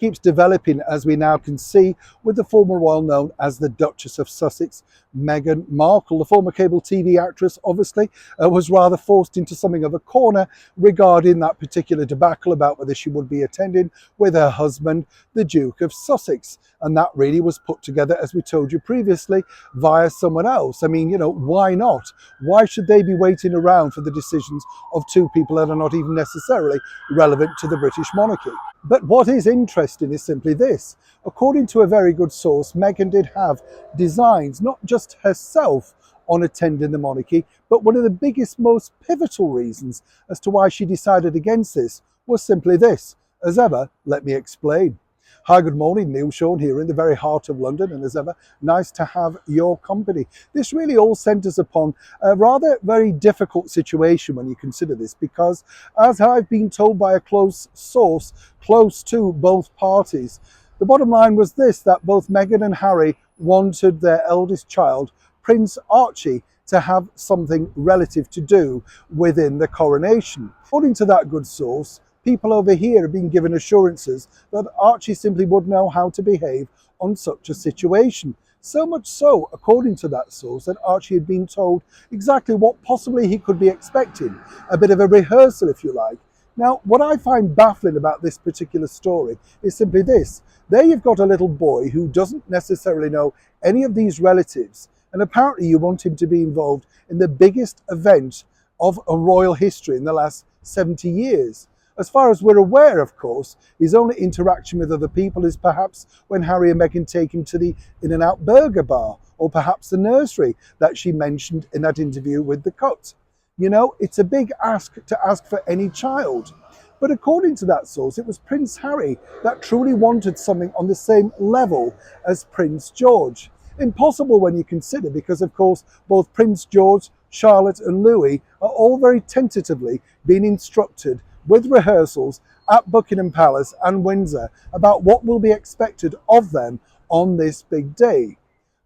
keeps developing, as we now can see, with the former royal known as the Duchess of Sussex, Meghan Markle. The former cable TV actress obviously was rather forced into something of a corner regarding that particular debacle about whether she would be attending with her husband, the Duke of Sussex. And that really was put together, as we told you previously, via someone else. I mean, why not? Why should they be waiting around for the decisions of two people that are not even necessarily relevant to the British monarchy? But what is interesting is simply this. According to a very good source, Meghan did have designs, not just herself on attending the monarchy, but one of the biggest, most pivotal reasons as to why she decided against this was simply this. As ever, let me explain. Hi, good morning, Neil Sean here in the very heart of London, and as ever, nice to have your company. This really all centres upon a rather very difficult situation when you consider this, because as I've been told by a close source, close to both parties, the bottom line was this, that both Meghan and Harry wanted their eldest child, Prince Archie, to have something relative to do within the coronation. According to that good source, people over here have been given assurances that Archie simply would know how to behave on such a situation. So much so, according to that source, that Archie had been told exactly what possibly he could be expecting. A bit of a rehearsal, if you like. Now, what I find baffling about this particular story is simply this. There you've got a little boy who doesn't necessarily know any of these relatives, and apparently you want him to be involved in the biggest event of a royal history in the last 70 years. As far as we're aware, of course, his only interaction with other people is perhaps when Harry and Meghan take him to the In-N-Out Burger bar, or perhaps the nursery that she mentioned in that interview with The Cut. It's a big ask to ask for any child. But according to that source, it was Prince Harry that truly wanted something on the same level as Prince George. Impossible when you consider, because of course both Prince George, Charlotte and Louis are all very tentatively being instructed with rehearsals at Buckingham Palace and Windsor about what will be expected of them on this big day.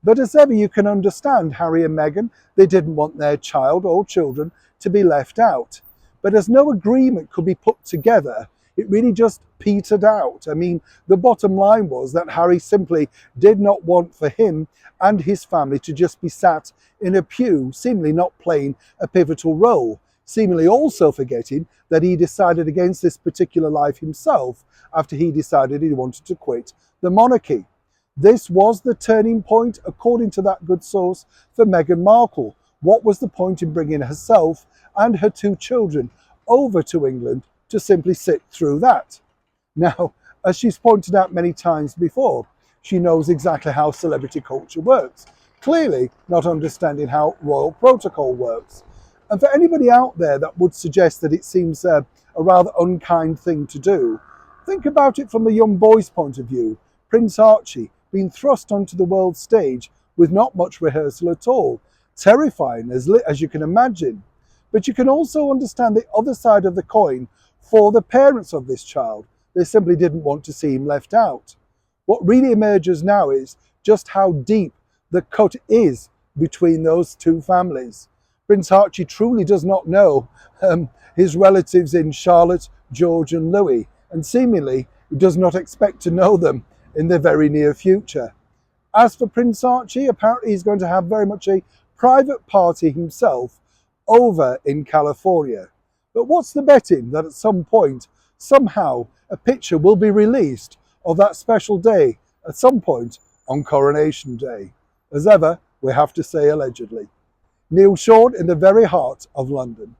But as ever, you can understand Harry and Meghan, they didn't want their child or children to be left out. But as no agreement could be put together, it really just petered out. I mean, the bottom line was that Harry simply did not want for him and his family to just be sat in a pew, seemingly not playing a pivotal role. Seemingly also forgetting that he decided against this particular life himself after he decided he wanted to quit the monarchy. This was the turning point, according to that good source, for Meghan Markle. What was the point in bringing herself and her two children over to England to simply sit through that? Now, as she's pointed out many times before, she knows exactly how celebrity culture works, clearly not understanding how royal protocol works. And for anybody out there that would suggest that it seems a rather unkind thing to do, think about it from a young boy's point of view. Prince Archie being thrust onto the world stage with not much rehearsal at all. Terrifying, as you can imagine. But you can also understand the other side of the coin for the parents of this child. They simply didn't want to see him left out. What really emerges now is just how deep the cut is between those two families. Prince Archie truly does not know his relatives in Charlotte, George and Louis, and seemingly does not expect to know them in the very near future. As for Prince Archie, apparently he's going to have very much a private party himself over in California. But what's the betting that at some point, somehow, a picture will be released of that special day at some point on Coronation Day? As ever, we have to say allegedly. Neil Sean in the very heart of London.